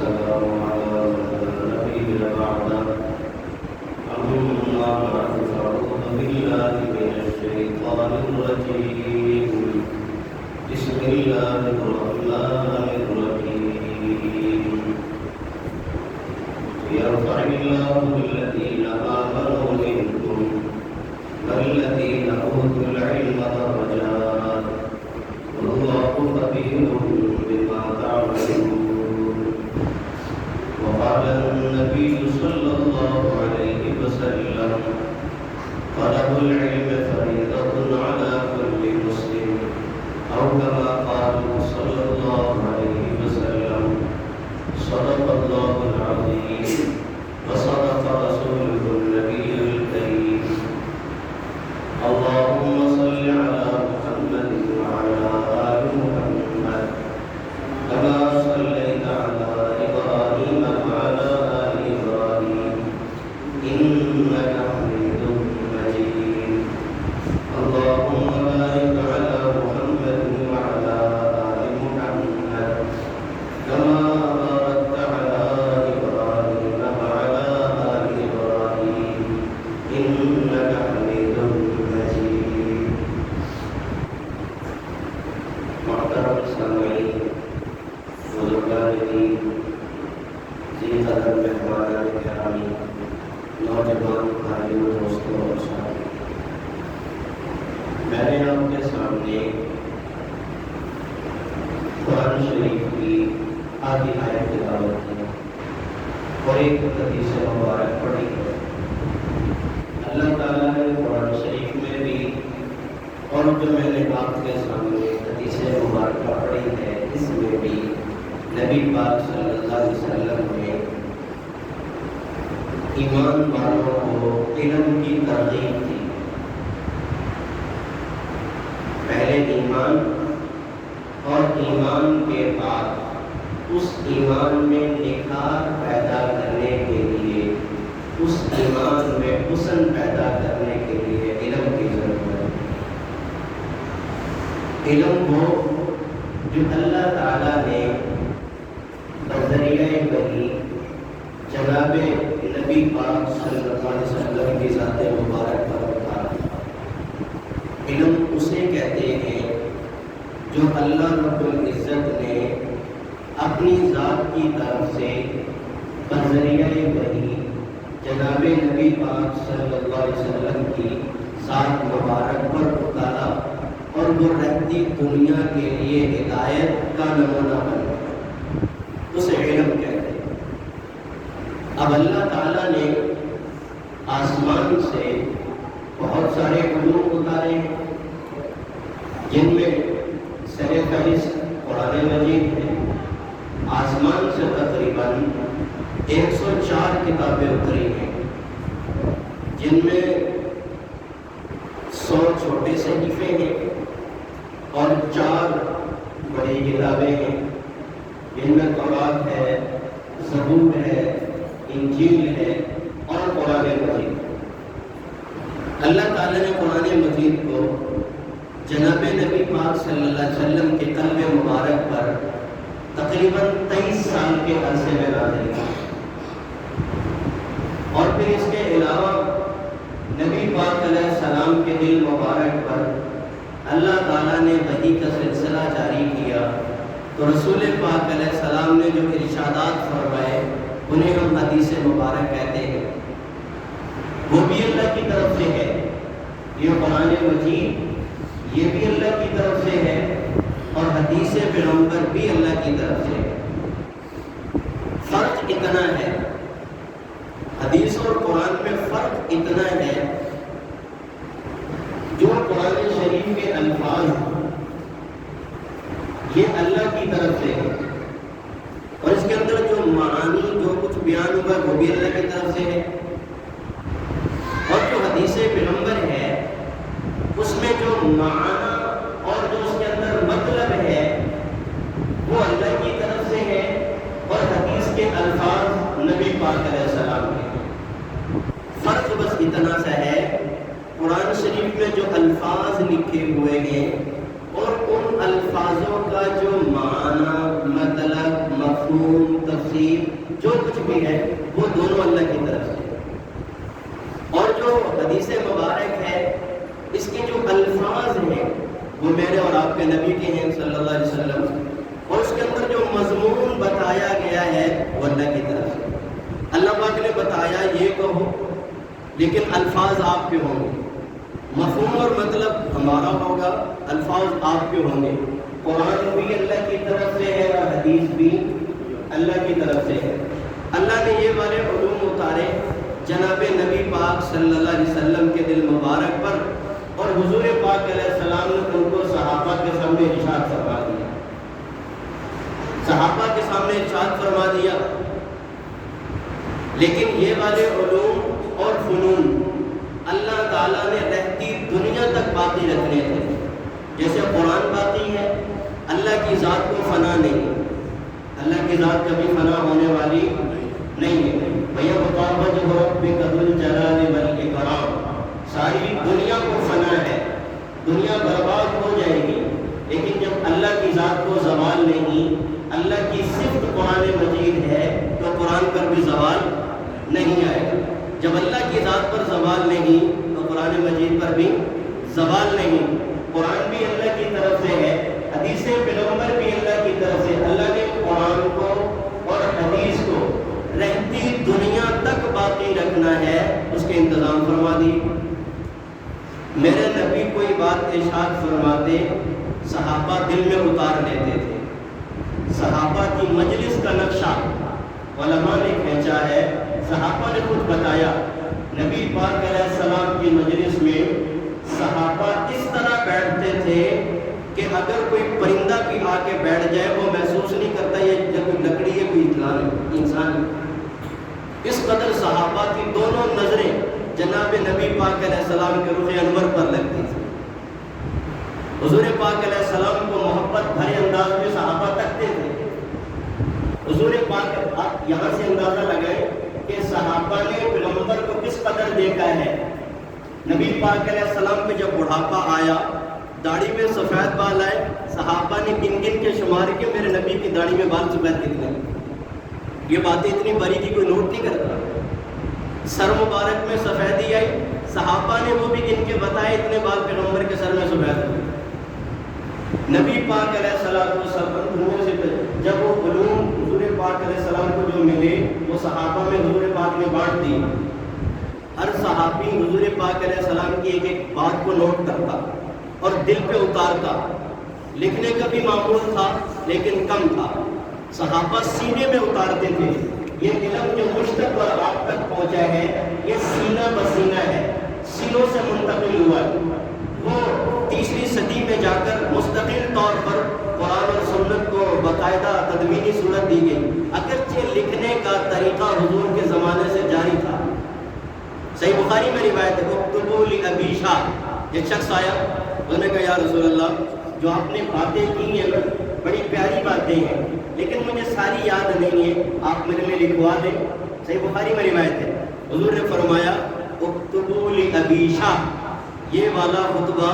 والسلام على نبينا بعده أما بعد فأعوذ بالله من الشيطان الرجيم بسم الله الرحمن الرحيم يرفع الله الذين آمنوا منكم والذين أوتوا العلم درجات والله خبير بما تعملون. وقال النبي صلى الله عليه وسلم طلب العلم فريضة على كل مسلم أو كما قال صلى الله عليه وسلم. صدق الله العظيم وصدق رسوله النبي الكريم. اللهم صل على محمد وعلى آل محمد كما صليت على إبراهيم وعلى آل إبراهيم إنك حميد مجيد. اللهم بارك على محمد وعلى آل محمد كما باركت على إبراهيم وعلى آل إبراهيم إنك حميد مجيد. محترم سامعین، بزرگان دین، ذی قدر مہمانان گرامی، نوجوان بھائیوں، دوستوں اور ساتھیوں، میں نے آپ کے سامنے قرآن شریف کی آدھی آیت تلاوت کی اور ایک حدیث مبارک پڑھی ہے. اللہ تعالیٰ نے قرآن شریف میں بھی اور جو میں نے آپ کے سامنے حدیث مبارکہ پڑھی ہے اس میں بھی نبی پاک صلی اللہ علیہ وسلم نے ایمان والوں کو علم کی ترغیب دی. پہلے ایمان اور ایمان کے بعد اس ایمان میں نکھار پیدا کرنے کے لیے، اس ایمان میں حسن پیدا کرنے کے لیے علم کی ضرورت ہے. علم وہ جو اللہ تعالیٰ نے بذریعہ وحی جناب نبی پاک صلی اللہ علیہ وسلم کی ذات مبارک پر اتارا. علم اسے کہتے ہیں جو اللہ رب العزت نے اپنی ذات کی طرف سے بذریعہ وحی جناب نبی پاک صلی اللہ علیہ وسلم کی ذات مبارک پر اتارا اور وہ رہتی دنیا کے لیے ہدایت کا نمونہ بن گیا. اسے علم کہتے ہیں. اب اللہ تعالیٰ نے آسمان سے بہت سارے علوم اتارے ہیں جن میں سر فہرست قرآن مجید ہے. آسمان سے تقریباً 104 کتابیں اتری ہیں جن میں 100 چھوٹے صحیفے ہیں اور 4 بڑی کتابیں ہیں جن میں تورات ہے، زبور ہے، انجیل ہے اور قرآن مجید. اللہ تعالیٰ نے قرآن مجید کو جناب نبی پاک صلی اللہ علیہ وسلم کے قلب مبارک پر تقریباً 23 سال کے عرصے میں نازل کیا. اور پھر اس کے علاوہ نبی پاک علیہ السلام کے دل مبارک پر اللہ تعالیٰ نے وحی کا سلسلہ جاری کیا تو رسول پاک علیہ السلام نے جو ارشادات فرمائے انہیں ہم حدیث مبارک کہتے ہیں. وہ بھی اللہ کی طرف سے ہے. یہ قرآن مجید یہ بھی اللہ کی طرف سے ہے اور حدیث پیغمبر بھی اللہ کی طرف سے ہے. فرق اتنا ہے، حدیث اور قرآن میں فرق اتنا ہے، جو قرآن شریف کے الفاظ یہ اللہ کی طرف سے ہے اور اس کے اندر جو معانی جو کچھ بیان ہوا وہ بھی اللہ کی طرف سے ہے. اور جو حدیث پیغمبر ہے اس میں جو معنی اور جو اس کے اندر مطلب ہے وہ اللہ کی طرف سے ہے اور حدیث کے الفاظ نبی پاک علیہ السلام کے. فرق بس اتنا سا ہے، قرآن شریف میں جو الفاظ لکھے ہوئے ہیں اور ان الفاظوں کا جو معنی، مطلب، مفہوم علوم، تفسیر، جو کچھ بھی ہے وہ دونوں اللہ کی طرف سے. اور جو حدیث مبارک ہے اس کے جو الفاظ ہیں وہ میرے اور آپ کے نبی کے ہیں صلی اللہ علیہ وسلم، اور اس کے اندر جو مضمون بتایا گیا ہے وہ اللہ کی طرف سے. اللہ پاک نے بتایا یہ کہو، لیکن الفاظ آپ کے ہوں گے، مفہوم اور مطلب ہمارا ہوگا، الفاظ آپ کے ہوں گے. قرآن بھی اللہ کی طرف سے ہے اور حدیث بھی اللہ کی طرف سے ہے. اللہ نے یہ والے علوم اتارے جناب نبی پاک صلی اللہ علیہ وسلم کے دل مبارک پر، اور حضور پاک علیہ السلام نے ان کو صحابہ کے سامنے ارشاد فرما دیا. صحابہ کے سامنے ارشاد فرما دیا. لیکن یہ والے علوم اور فنون اللہ تعالیٰ نے رہتی دنیا تک باقی رکھنے تھے. جیسے قرآن باقی ہے، اللہ کی ذات کو فنا نہیں، اللہ کی ذات کبھی فنا ہونے والی نہیں ہے. بھیا مطابق ہو بقدر الجلال والاکرام، ساری دنیا کو فنا ہے، دنیا برباد ہو جائے گی، لیکن جب اللہ کی ذات کو زوال نہیں، اللہ کی صفت قرآن مجید ہے تو قرآن پر بھی زوال نہیں آئے گا. جب اللہ کی ذات پر زوال نہیں تو قرآن مجید پر بھی زوال نہیں. قرآن بھی اللہ کی طرف سے ہے، حدیث پیغمبر بھی اللہ کی طرف سے. اللہ نے قرآن کو اور حدیث کو رہتی دنیا تک باقی رکھنا ہے، اس کے انتظام فرما دی. میرے نبی کوئی بات ارشاد فرماتے صحابہ دل میں اتار لیتے تھے. صحابہ کی مجلس کا نقشہ علماء نے کھینچا ہے. صحابہ نے خود بتایا نبی پاک علیہ السلام کی مجلس میں صحابہ اس طرح بیٹھتے تھے کہ اگر کوئی پرندہ بھی آ کے بیٹھ جائے وہ محسوس نہیں کرتا یہ کوئی لکڑی ہے، کوئی انسان ہے. اس قدر صحابہ کی دونوں نظریں جناب نبی پاک علیہ السلام کے رخ انور پر لگتی تھی. حضور پاک علیہ السلام کو محبت بھرے انداز میں صحابہ تکتے تھے. حضور پاک، آپ یہاں سے اندازہ لگائیں کہ صحابہ نے پیغمبر کو کس قدر دیکھا ہے. نبی پاک علیہ السلام پہ جب بڑھاپا آیا، داڑھی میں سفید بال آئے، صحابہ نے گن گن کے شمار کے میرے نبی کی داڑھی میں بال سفید کتنے. یہ باتیں اتنی باریکی کوئی نوٹ نہیں کرتا. سر مبارک میں سفیدی آئی، صحابہ نے وہ بھی گن کے بتائے اتنے بال پیغمبر کے سر میں سفید ہوئے. نبی پاک علیہ السلام سے جب وہ علوم حضور پاک علیہ السلام کو جو ملے وہ صحابہ میں حضور پاک نے بانٹ دی. ہر صحابی حضور پاک علیہ السلام کی ایک ایک بات کو نوٹ کرتا اور دل پہ اتارتا. لکھنے کا بھی معمول تھا لیکن کم تھا. صحابہ سینے میں اتارتے تھے. یہ علم جو مجھ تک اور آپ تک پہنچا ہے یہ سینہ بسینہ ہے، سینوں سے منتقل ہوا ہے. وہ تیسری صدی میں جا کر مستقل طور پر قرآن اور سنت کو باقاعدہ تدوینی صورت دی گئی. اگرچہ لکھنے کا طریقہ حضور کے زمانے سے جاری تھا. صحیح بخاری میں روایت ہے اکتبوا لأبی شاہ. ایک شخص آیا، انہوں نے کہا یا رسول اللہ جو آپ نے باتیں کی ہیں بڑی پیاری باتیں ہیں لیکن مجھے ساری یاد نہیں ہے، آپ میرے لیے لکھوا دیں. صحیح بخاری میں روایت ہے. حضور نے فرمایا اکتبوا لأبی شاہ، یہ والا خطبہ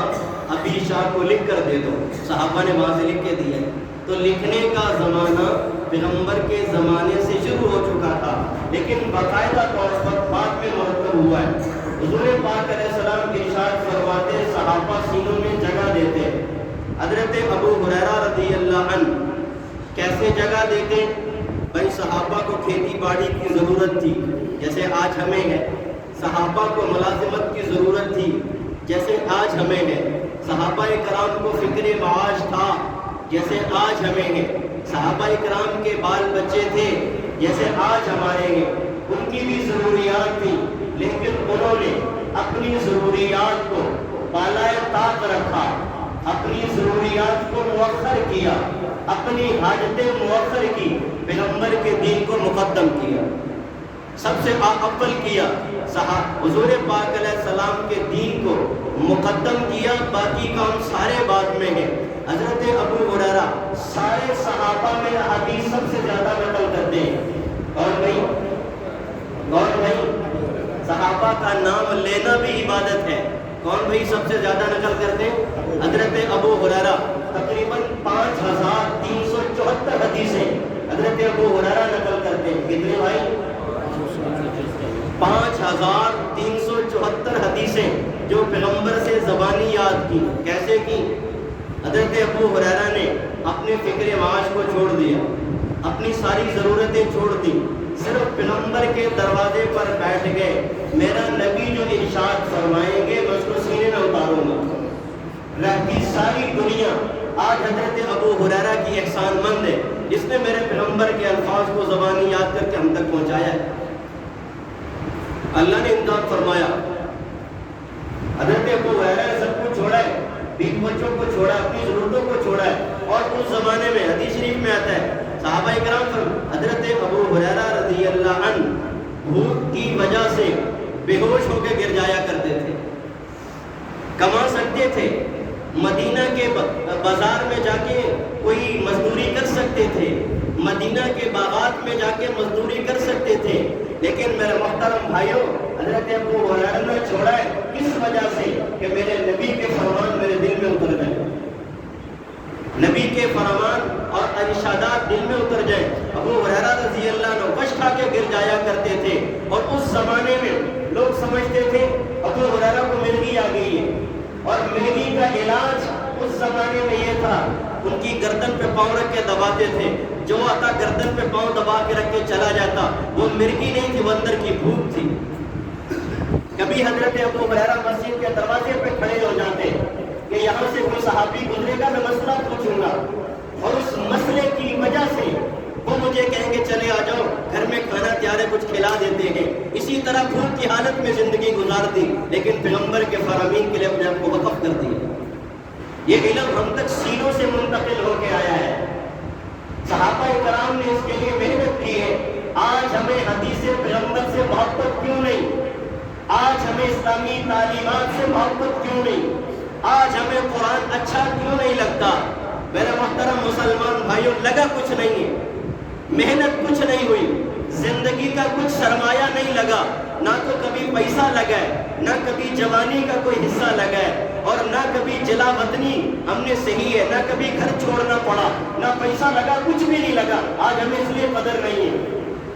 ابی شاہ کو لکھ کر دے دو. صحابہ نے وہاں سے لکھ کے دیا. تو لکھنے کا زمانہ پیغمبر کے زمانے سے شروع ہو چکا تھا لیکن باقاعدہ طور پر بعد میں مرتب ہوا ہے. حضور پاک علیہ السلام کے ارشاد فرماتے صحابہ سینوں میں جگہ دیتے. حضرت ابو ہریرہ رضی اللہ عنہ کیسے جگہ دیتے؟ بھائی صحابہ کو کھیتی باڑی کی ضرورت تھی جیسے آج ہمیں ہے. صحابہ کو ملازمت کی ضرورت تھی جیسے آج ہمیں ہے. صحابہ کرام کو فکر معاش تھا جیسے آج ہمیں ہے. صحابہ کرام کے بال بچے تھے جیسے آج ہمارے ہیں. ان کی بھی ضروریات تھی لیکن انہوں نے اپنی ضروریات کو بالائے طاق رکھا، اپنی ضروریات کو مؤخر کیا، اپنی حاجتیں مؤخر کی، پیغمبر کے دین کو مقدم کیا، سب سے اول کیا. حضور پاک علیہ السلام کے دین کو مقدم کیا، باقی کام سارے بعد میں ہیں. حضرت ابو ہریرہ سارے صحابہ میں حدیث سب سے زیادہ نقل کرتے ہیں. اور بھائی صحابہ کا نام لینا بھی عبادت ہے. کون بھائی سب سے زیادہ نقل کرتے ہیں؟ حضرت ابو ہریرہ. تقریباً 5374 حدیثیں حضرت ابو ہریرہ نقل کرتے ہیں کتنے بھائی 5374 حدیثیں جو پیغمبر سے زبانی یاد کی. کیسے کی؟ حضرت ابو ہریرہ نے اپنے فکر معاش کو چھوڑ دیا, اپنی ساری ضرورتیں چھوڑ دی, صرف پیغمبر کے دروازے پر بیٹھ گئے. میرا نبی جو ارشاد فرمائیں گے میں اس کو سینے میں اتاروں گا. رہتی ساری دنیا آج حضرت ابو ہریرہ کی احسان مند ہے, اس نے میرے پیغمبر کے الفاظ کو زبانی یاد کر کے ہم تک پہنچایا ہے. اللہ نے امداد فرمایا. حضرت ابو ہریرہ نے سب کچھ چھوڑا ہے, بیوی بچوں کو چھوڑا, اپنی ضرورتوں کو چھوڑا ہے. اور اس زمانے میں حدیث شریف میں آتا ہے صحابہ اکرام حضرت ابو ہریرہ رضی اللہ عنہ بھوک کی وجہ سے بے ہوش ہو کے گر جایا کرتے تھے. کما سکتے تھے, مدینہ کے بازار میں جا کے کوئی مزدوری کر سکتے تھے, مدینہ کے باغات میں جا کے مزدوری کر سکتے تھے, لیکن میرے محترم بھائیوں حضرت ابو ہریرہ نے چھوڑا ہے کس وجہ سے کہ میرے نبی کے فرمان میرے دل میں اتر گئے. نبی کے فرمان اور ارشادات دل میں اتر جائیں. ابو ہریرہ رضی اللہ عنہ کش کھا کے گر جایا کرتے تھے, اور اس زمانے میں لوگ سمجھتے تھے ابو ہریرہ کو مرگی آ گئی ہے, اور مرگی کا علاج اس زمانے میں یہ تھا ان کی گردن پہ پاؤں رکھ کے دباتے تھے. جو آتا گردن پہ پاؤں دبا کے رکھ کے چلا جاتا, وہ مرگی نہیں تھی, وہ اندر کی بھوک تھی. کبھی حضرت ابو ہریرہ مسجد کے دروازے پہ کھڑے ہو جاتے کہ یہاں سے کوئی صحابی گزرے گا, میں مسئلہ پوچھوں گا, اور اس مسئلے کی وجہ سے وہ مجھے کہیں گے چلے آ جاؤ گھر میں کھانا تیار ہے کچھ کھلا دیتے ہیں. اسی طرح بھوک کی حالت میں زندگی گزار دی, لیکن پیغمبر کے فرامین کے لیے اپنے آپ کو وقف کر دیا. یہ علم ہم تک سینوں سے منتقل ہو کے آیا ہے. صحابہ کرام نے اس کے لیے محنت کی ہے. آج ہمیں حدیث پیغمبر سے محبت کیوں نہیں؟ آج ہمیں اسلامی تعلیمات سے محبت کیوں نہیں؟ آج ہمیں قرآن اچھا کیوں نہیں لگتا؟ میرے محترم مسلمان بھائیوں, لگا کچھ نہیں ہے, محنت کچھ نہیں ہوئی, زندگی کا کچھ سرمایہ نہیں لگا, نہ تو کبھی پیسہ لگا ہے, نہ کبھی جوانی کا کوئی حصہ لگا ہے, اور نہ کبھی جلا وطنی ہم نے صحیح ہے, نہ کبھی گھر چھوڑنا پڑا, نہ پیسہ لگا, کچھ بھی نہیں لگا. آج ہمیں اس لیے قدر نہیں ہے.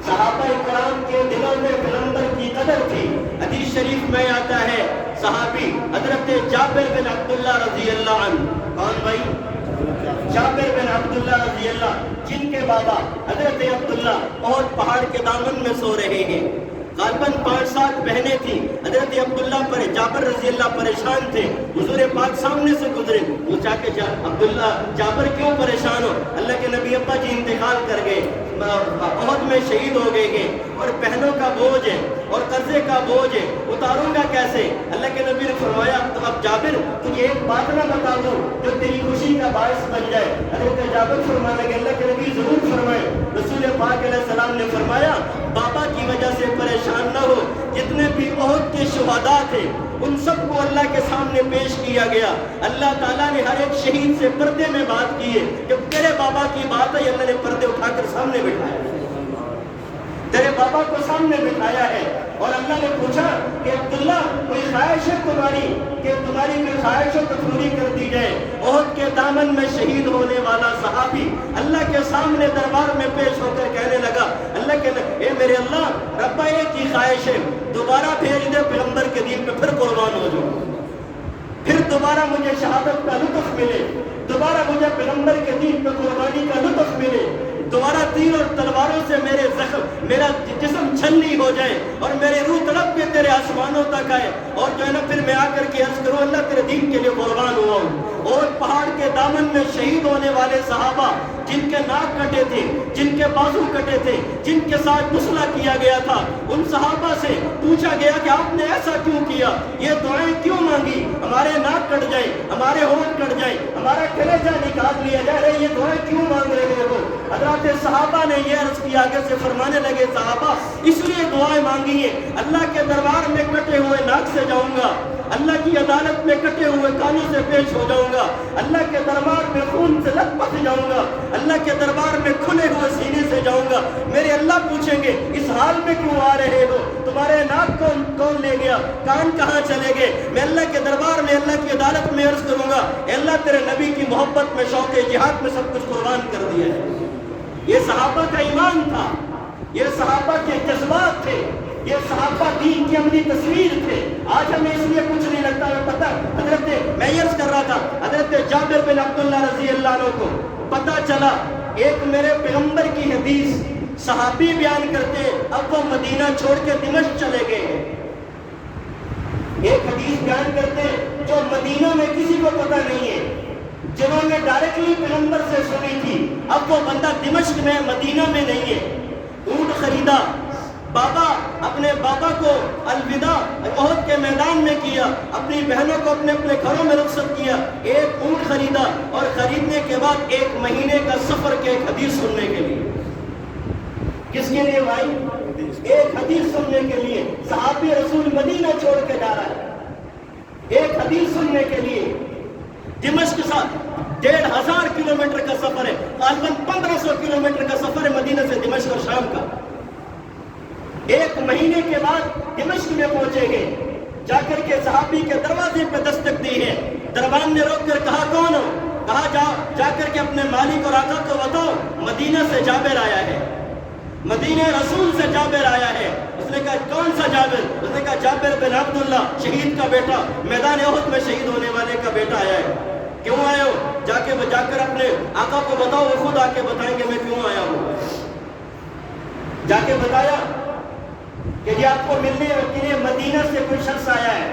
صحابہ کرام کے دلوں میں پیغمبر کی قدر تھی. حدیث شریف میں آتا ہے صحابی حضرت جابر بن عبداللہ رضی اللہ عنہ. کون بھائی؟ جابر بن عبداللہ رضی اللہ, جن کے بابا حضرت عبداللہ اور پہاڑ کے دامن میں سو رہے ہیں. غالباً 5-7 بہنیں تھیں. حضرت عبداللہ پر جابر رضی اللہ پریشان تھے. حضور پاک سامنے سے گزرے, پوچھا کہ عبداللہ جابر کیوں پریشان ہو؟ اللہ کے نبی ابا جی انتقال کر گئے, احد میں شہید ہو گئے ہیں, اور بہنوں کا بوجھ ہے اور قرضے کا بوجھ ہے, اتاروں گا کیسے؟ اللہ کے نبی نے فرمایا اب جابر تجھے ایک بات نہ بتا دوں جو تیری خوشی کا باعث بن جائے. حضرت جابر فرمانے لگے اللہ کے نبی ضرور فرمائے. رسول پاک علیہ السلام نے فرمایا بابا کی وجہ سے پریشان نہ ہو, جتنے بھی احد کے شہداء تھے ان سب کو اللہ کے سامنے پیش کیا گیا. اللہ تعالیٰ نے ہر ایک شہید سے پردے میں بات کی ہے کہ تیرے بابا کی بات ہے, اللہ نے پردے اٹھا کر سامنے بٹھایا, تیرے بابا کو سامنے بٹھایا ہے. اور اللہ نے پوچھا کہ عبداللہ کوئی خواہش ہے تمہاری کہ تمہاری کوئی خواہش ہو تو پوری کر دی جائے. احد کے دامن میں شہید ہونے والا صحابی اللہ کے سامنے دربار میں پیش ہو کر کہنے لگا اللہ کے اے میرے اللہ ربا ایک ہی خواہش ہے, دوبارہ بھیج دے پیغمبر کے دین پہ, پھر قربان ہو جاؤں, پھر دوبارہ مجھے شہادت کا لطف ملے, دوبارہ مجھے پیغمبر کے دین پہ قربانی کا لطف ملے, دوبارہ تیر اور تلواروں سے میرے زخم میرا جسم چھلنی ہو جائے, اور میری روح تڑپ کے تیرے آسمانوں تک آئے, اور جو ہے نا پھر میں آ کر کے عرض کروں اللہ تیرے دین کے لیے قربان ہوا ہوں. اور پہاڑ کے دامن میں شہید ہونے والے صحابہ جن کے ناک کٹے تھے, جن کے بازو کٹے تھے, جن کے ساتھ مسئلہ کیا گیا تھا, ان صحابہ سے پوچھا گیا کہ آپ نے ایسا کیوں کیا, یہ دعائیں کیوں مانگی, ہمارے ناک کٹ جائیں, ہمارے ہونٹ کٹ جائیں, ہمارا کلیجہ نکال لیا جائے, یہ دعائیں کیوں مانگ رہے ہو؟ حضرات صحابہ نے یہ عرض کی, آگے سے فرمانے لگے صحابہ اس لیے دعائیں مانگی ہیں اللہ کے دربار میں کٹے ہوئے ناک سے جاؤں گا, اللہ کی عدالت میں کٹے ہوئے کانوں سے پیش ہو جاؤں گا, اللہ کے دربار میں خون سے لت پت جاؤں گا, اللہ کے دربار میں کھلے ہوئے سینے سے جاؤں گا. میرے اللہ پوچھیں گے اس حال میں کیوں آ رہے ہو, تمہارے ناک کون لے گیا, کان کہاں چلے گئے؟ میں اللہ کے دربار میں اللہ کی عدالت میں عرض کروں گا اے اللہ تیرے نبی کی محبت میں شوق جہاد میں سب کچھ قربان کر دیا ہے. یہ صحابہ کا ایمان تھا، یہ صحابہ کے جذبات تھے، یہ صحابہ دین کی عملی تصویر تھے۔ آج ہمیں اس لیے کچھ نہیں لگتا ہے پتہ، حضرت میں عرض کر رہا تھا حضرت جابر بن عبداللہ رضی اللہ عنہ کو پتہ چلا ایک میرے پیغمبر کی حدیث صحابی بیان کرتے اب وہ مدینہ چھوڑ کے دمشق چلے گئے ہیں۔ ایک حدیث بیان کرتے جو مدینہ میں کسی کو پتہ نہیں ہے، جنہوں نے ڈائریکٹلی پیغمبر سے سنی تھی، اب وہ بندہ دمشق میں مدینہ میں نہیں ہے۔ اونٹ خریدا، بابا اپنے بابا کو الوداع احد کے میدان میں کیا، اپنی بہنوں کو اپنے اپنے گھروں میں رخصت کیا، ایک اونٹ خریدا اور خریدنے کے بعد 1 مہینے کا سفر کے ایک حدیث سننے کے لیے۔ کس کے لیے بھائی؟ ایک حدیث سننے کے لیے صحابی رسول مدینہ چھوڑ کے جا رہا ہے ایک حدیث سننے کے لیے۔ دمشق کے ساتھ 1500 کلومیٹر کا سفر ہے، غالباً 1500 کلومیٹر کا سفر ہے مدینہ سے دمشق اور شام کا۔ 1 مہینے کے بعد دمشق میں پہنچے گئے، جا کر کے صحابی کے دروازے پہ دستک دی ہے۔ دربان نے روک کر کہا کون ہو؟ کہا جا کر کے اپنے مالک اور آقا کو بتاؤ مدینہ سے جابر آیا ہے، مدینہ رسول سے جابر آیا ہے۔ اس نے کہا کون سا جابر؟ اس نے کہا جابر بن عبداللہ شہید کا بیٹا، میدان احد میں شہید ہونے والے کا بیٹا آیا ہے۔ کیوں آئے ہو؟ جا کر اپنے آقا کو بتاؤ، وہ خود آ کے بتائیں گے میں کیوں آیا ہوں۔ جا کے بتایا کہ یہ آپ کو ملنے کے لیے مدینہ سے کوئی شخص آیا ہے۔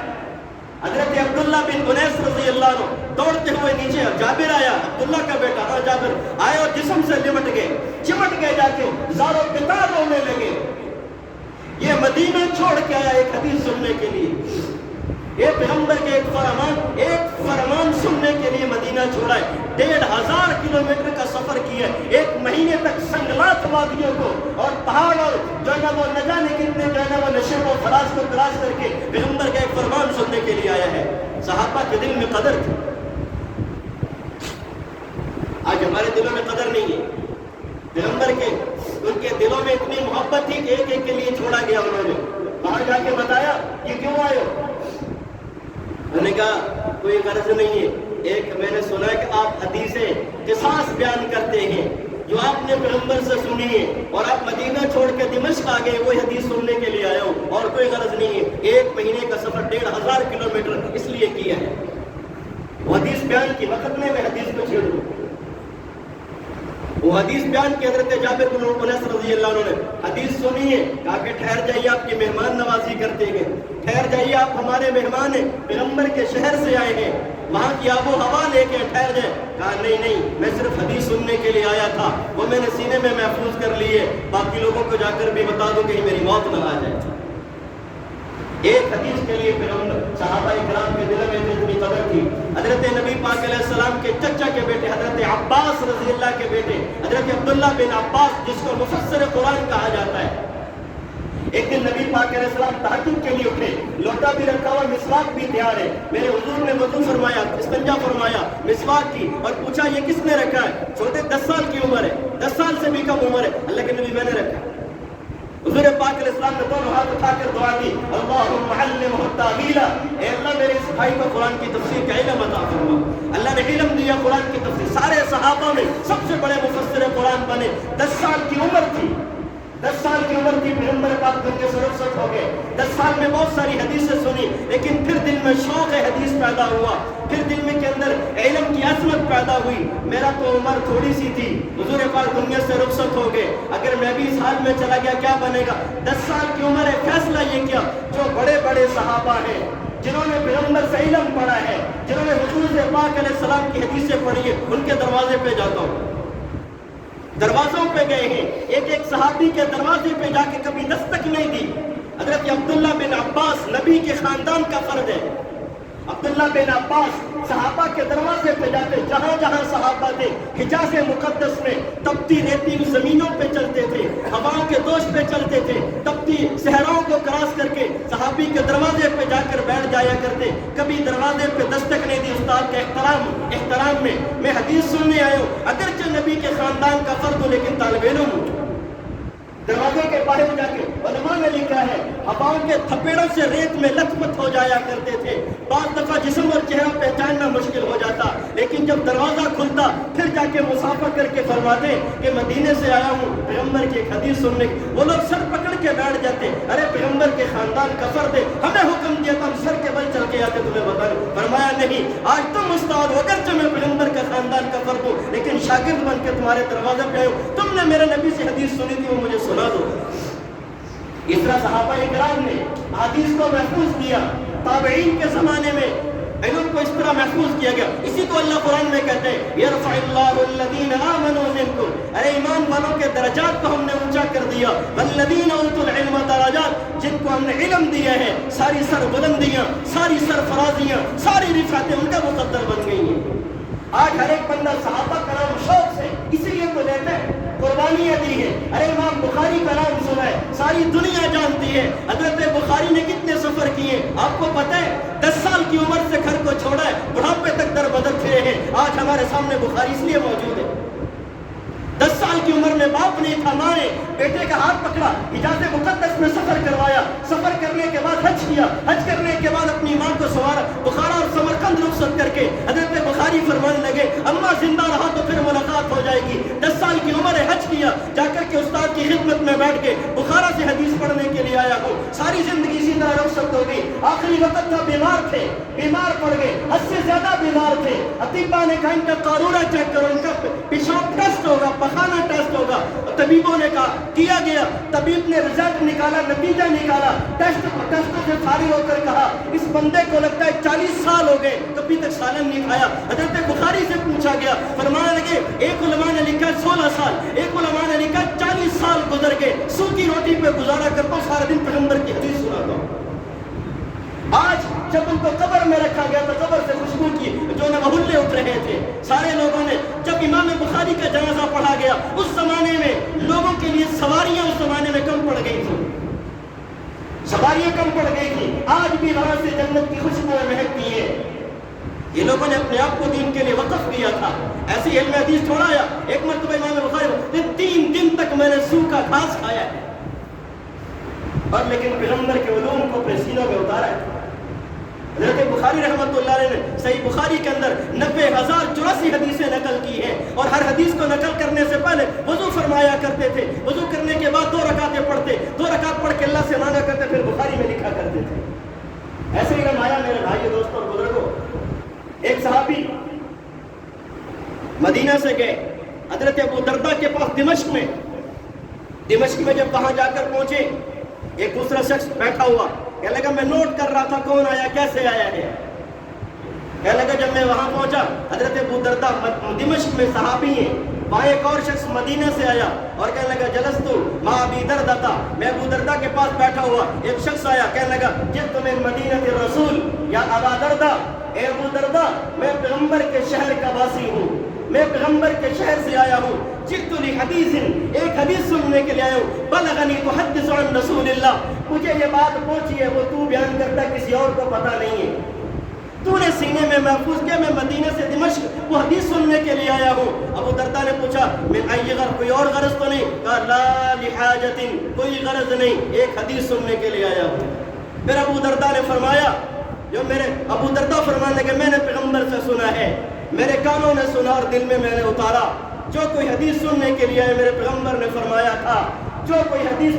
حضرت عبداللہ بن انیس رضی اللہ عنہ دوڑتے ہوئے نیچے، جابر آیا، عبداللہ کا بیٹا، ہاں جابر آئے، اور جسم سے چمٹ گئے جا کے زاروں قطار رونے لگے۔ یہ مدینہ چھوڑ کے آیا ایک حدیث سننے کے لیے، یہ پیغمبر کے ایک فرمان سننے کے لیے مدینہ چھوڑا ہے۔ 1500 کلومیٹر کا سفر کیا ہے، 1 مہینے تک سنگلات وادیوں کو اور پہاڑ اور جو ہے نا وہ نہ جانے کتنے جو ہے نا وہ نشیب و فراز کو کراس کر کے پیغمبر کا ایک فرمان سننے کے لیے آیا ہے۔ صحابہ کے دل میں قدر تھی، آج ہمارے دلوں میں قدر نہیں ہے۔ پیغمبر کے ان کے دلوں میں اتنی محبت تھی کہ ایک ایک کے لیے چھوڑا گیا۔ انہوں نے وہاں جا کے بتایا یہ کیوں آئے ہو؟ انہوں نے کہا کوئی غرض نہیں ہے، ایک میں نے سنا ہے کہ آپ حدیث قصاص بیان کرتے ہیں جو آپ نے پیغمبر سے سنی ہے، اور آپ مدینہ چھوڑ کے دمشق آ گئے، وہی حدیث سننے کے لیے آیا ہوں، اور کوئی غرض نہیں ہے۔ 1 مہینے کا سفر 1500 کلومیٹر اس لیے کیا ہے۔ وہ حدیث بیان کی وقت میں حدیث کو چھیڑ دوں، وہ حدیث بیان کی حضرت جابر بن انیس رضی اللہ عنہ نے حدیث سنی ہے، کہا کہ ٹھہر جائیے، آپ کی مہمان نوازی کرتے ہیں، ٹھہر جائیے، آپ ہمارے مہمان ہیں، پیغمبر کے شہر سے آئے ہیں، وہاں کی آب و ہوا لے کے ٹھہر جائیں۔ کہا نہیں، میں صرف حدیث سننے کے لیے آیا تھا، وہ میں نے سینے میں محفوظ کر لی ہے، باقی لوگوں کو جا کر بھی بتا دوں کہ میری موت نہ آ جائے۔ ایک حدیث کے لیے پیغمبر صحابہ کرام کے دل میں اتنی قدر تھی۔ حضرت نبی پاک علیہ السلام کے چچا کے بیٹے حضرت عباس رضی اللہ کے بیٹے حضرت عبداللہ بن عباس، جس کو مفسر قرآن کہا جاتا ہے، ایک دن نبی پاک علیہ السلام تہجد کے لیے اٹھے، لوٹا بھی رکھا ہوا، مسواک بھی تیار ہے، میرے حضور نے وضو فرمایا، استنجا فرمایا، مسواک کی، اور پوچھا یہ کس نے رکھا ہے؟ چھوٹے 10 سال کی عمر ہے، 10 سال سے بھی کم عمر ہے، اللہ کے نبی میں نے رکھا۔ حضور پاک علیہ السلام نے دونوں ہاتھ اٹھا کر دعا دی، اللہم علمہ التاویل، اے اللہ میرے اس بھائی کو قرآن کی تفسیر کا علم عطا فرما۔ اللہ نے علم دیا قرآن کی تفسیر، سارے صحابہ میں سب سے بڑے مفسر قرآن بنے۔ 10 سال کی عمر تھی، 10 سال کی عمر تھی، پیغمبر پاک دنیا سے رخصت ہو گئے۔ 10 سال میں بہت ساری حدیثیں سنی، لیکن پھر دل میں شوق حدیث پیدا ہوا، پھر دل میں کے اندر علم کی عظمت پیدا ہوئی۔ میرا تو عمر تھوڑی سی تھی، حضور پاک دنیا سے رخصت ہو گئے، اگر میں بھی اس حال میں چلا گیا کیا بنے گا؟ 10 سال کی عمر ہے، فیصلہ یہ کیا جو بڑے بڑے صحابہ ہیں، جنہوں نے پیغمبر سے علم پڑھا ہے، جنہوں نے حضور پاک علیہ السلام کی حدیثیں پڑھی ہیں، ان کے دروازے پہ جاتا ہوں۔ دروازوں پہ گئے ہیں، ایک ایک صحابی کے دروازے پہ جا کے کبھی دستک نہیں دی۔ حضرت عبداللہ بن عباس نبی کے خاندان کا فرد ہے، عبداللہ بن عباس صحابہ کے دروازے پہ جاتے، جہاں جہاں صحابہ تھے، حجاز مقدس میں تپتی ریتی زمینوں پہ چلتے تھے، ہواؤں کے دوش پہ چلتے تھے، تپتی صحراؤں کو کراس کر کے صحابی کے دروازے پہ جا کر بیٹھ جایا کرتے، کبھی دروازے پہ دستک نہیں دی۔ استاد کے احترام میں حدیث سننے آیا ہوں، اگرچہ نبی کے خاندان کا فرد ہوں لیکن طالب علم ہوں۔ دروازے کے باہر جا کے علماء نے لکھا ہے ہواؤں کے تھپیڑوں سے ریت میں لت پت ہو جایا کرتے تھے، بعض دفعہ جسم اور چہرہ پہچاننا مشکل ہو جاتا، لیکن جب دروازہ کھلتا پھر جا کے مسافہ کر کے فرماتے کہ مدینے سے آیا ہوں پیغمبر کی ایک حدیث سننے، وہ لوگ سر پکڑ کے بیٹھ جاتے، ارے پیغمبر کے خاندان کا فرد ہے، ہمیں حکم دیا تو ہم سر کے بل چل کے آتے تمہیں بتائیں، فرمایا نہیں، آج تم استاد ہو، اگرچہ میں پیغمبر کا خاندان کا فرد ہوں لیکن شاگرد بن کے تمہارے دروازے پہ آئے ہوں، تم نے میرے نبی سے حدیث سنی تھی وہ مجھے سنا دو۔ اس طرح صحابہ اکرام نے حدیث کو محفوظ کیا، تابعین کے زمانے میں علم کو اس طرح محفوظ کیا گیا، اسی کو اللہ قرآن میں کہتے ہیں یرفع اللہ الذین آمنوا منکم، ارے ایمان والوں کے درجات کو ہم نے اونچا کر دیا، والذین اوتوا العلم درجات، جن کو ہم نے علم دیا ہے ساری سر بلندیاں، ساری سرفرازیاں، ساری رفعتیں ان کا مقدر بن گئی ہیں۔ آج ہر ایک بندہ صحابہ کا نام شوق سے اسی لیے تو لیتا ہے، قربانیاں دی ہے، ارے امام بخاری کا نام سنا ہے، ساری دنیا جانتی ہے، حضرت بخاری نے کتنے سفر کیے آپ کو پتہ ہے، 10 سال کی عمر سے گھر کو چھوڑا ہے، بڑھاپے تک در بدر پھرے ہیں، آج ہمارے سامنے بخاری اس لیے موجود ہے۔ 10 سال کی عمر میں باپ نے تھا، ماں نے بیٹے کا ہاتھ پکڑا، حجاز مقدس میں سفر کروایا، سفر کرنے کے بعد حج کیا، حج کرنے کے بعد اپنی ماں کو سوارا، بخارا اور سمرقند رخصت کر کے حضرت بخاری فرمانے لگے اماں زندہ رہا تو پھر ملاقات ہو جائے گی۔ 10 سال کی عمر ہے، حج کیا، جا کر کے استاد کی خدمت میں بیٹھ کے بخارا سے حدیث پڑھنے کے لیے آیا ہوں، ساری زندگی اسی طرح رخصت ہو گئی، آخری وقت تھا، بیمار تھے، بیمار پڑ گئے، حد سے زیادہ بیمار تھے، اطباء نے کہا ان کا قارورہ چیک کرو، ان کا پیشاب ٹیسٹ ہوگا، پخانہ ٹیسٹ ہوگا، طبیبوں نے کہا کیا گیا، طبیب نے رزلٹ نکالا، نتیجہ نکالا، ٹیسٹوں سے فارغ ہو کر کہا اس بندے کو لگتا ہے 40 سال ہو گئے کبھی تک سالن نہیں کھایا۔ حضرت بخاری سے پوچھا گیا، فرمانے لگے ایک علماء نے لکھا 16 سال، ایک علماء نے لکھا 40 سال گزر گئے، سوکھی روٹی پہ گزارا کرتا ہوں، سارا دن پیغمبر کی حدیث سناتا ہوں۔ آج جب ان کو قبر میں رکھا گیا تو قبر سے خوشبو کی جو نمحلے اٹھ رہے تھے، سارے لوگوں نے، جب امام بخاری کا جنازہ پڑھا گیا اس زمانے میں لوگوں کے لیے سواریاں اس زمانے میں کم پڑ گئی تھی، سواریاں کم پڑ گئی تھی، آج بھی وہاں سے جنت کی خوشبو مہکتی ہے۔ یہ لوگوں نے اپنے آپ کو دین کے لیے وقف کیا تھا، ایسے ہی علم حدیث تھوڑا آیا، ایک مرتبہ امام بخاری 3 دن تک میں نے سوکھا گھاس کھایا ہے، اور لیکن پیغمبر کے علوم کو اپنے سینوں میں اتارا ہے۔ حضرت بخاری رحمۃ اللہ علیہ نے صحیح بخاری کے اندر 90,084 حدیثیں نقل کی ہیں، اور ہر حدیث کو نقل کرنے سے پہلے وضو فرمایا کرتے تھے، وضو کرنے کے بعد 2 رکعتیں پڑھتے، 2 رکعت پڑھ کے اللہ سے مانگا کرتے، پھر بخاری میں لکھا کرتے تھے۔ ایسے ہی رمایا میرے بھائیو دوستوں اور بزرگوں، ایک صحابی مدینہ سے گئے حضرت ابو دردہ کے پاس دمشق میں جب وہاں جا کر پہنچے ایک دوسرا شخص بیٹھا ہوا، کہنے لگا میں نوٹ کر رہا تھا کون آیا کیسے آیا ہے، کہنے لگا جب میں وہاں پہنچا حضرت ابو دردہ دمشق میں صحابی ہیں، وہاں ایک اور شخص مدینہ سے آیا اور کہنے لگا جلستو مع ابی دردہ تھا، میں ابو دردہ کے پاس بیٹھا ہوا، ایک شخص آیا کہنے لگا جئت من مدینہ الرسول یا ابا دردہ، اے ابو دردہ میں پیغمبر کے شہر کا واسی ہوں، میں پیغمبر کے شہر سے آیا ہوں، جئت لحدیث ایک حدیث سننے کے لیے آیا ہوں، بلغنی تحدث عن رسول اللہ، مجھے یہ بات پہنچی ہے وہ تو بیان کرتا کسی اور کو پتہ نہیں ہے، تو نے سینے میں محفوظ کیا، میں مدینہ سے دمشق وہ حدیث سننے کے لیے آیا ہوں۔ ابو دردہ نے پوچھا من ای غرض، کوئی اور غرض تو نہیں؟ کہا لا لحاجت، کوئی غرض نہیں، ایک حدیث سننے کے لیے آیا ہوں۔ پھر ابو دردہ نے فرمایا، ابو دردہ فرمانے لگے میں نے پیغمبر سے سنا ہے، میرے کانوں نے سنا اور دل میں نے اتارا، جو کوئی حدیث سننے کے لیے آئے میرے پیغمبر نے فرمایا تھا جو کوئی حدیث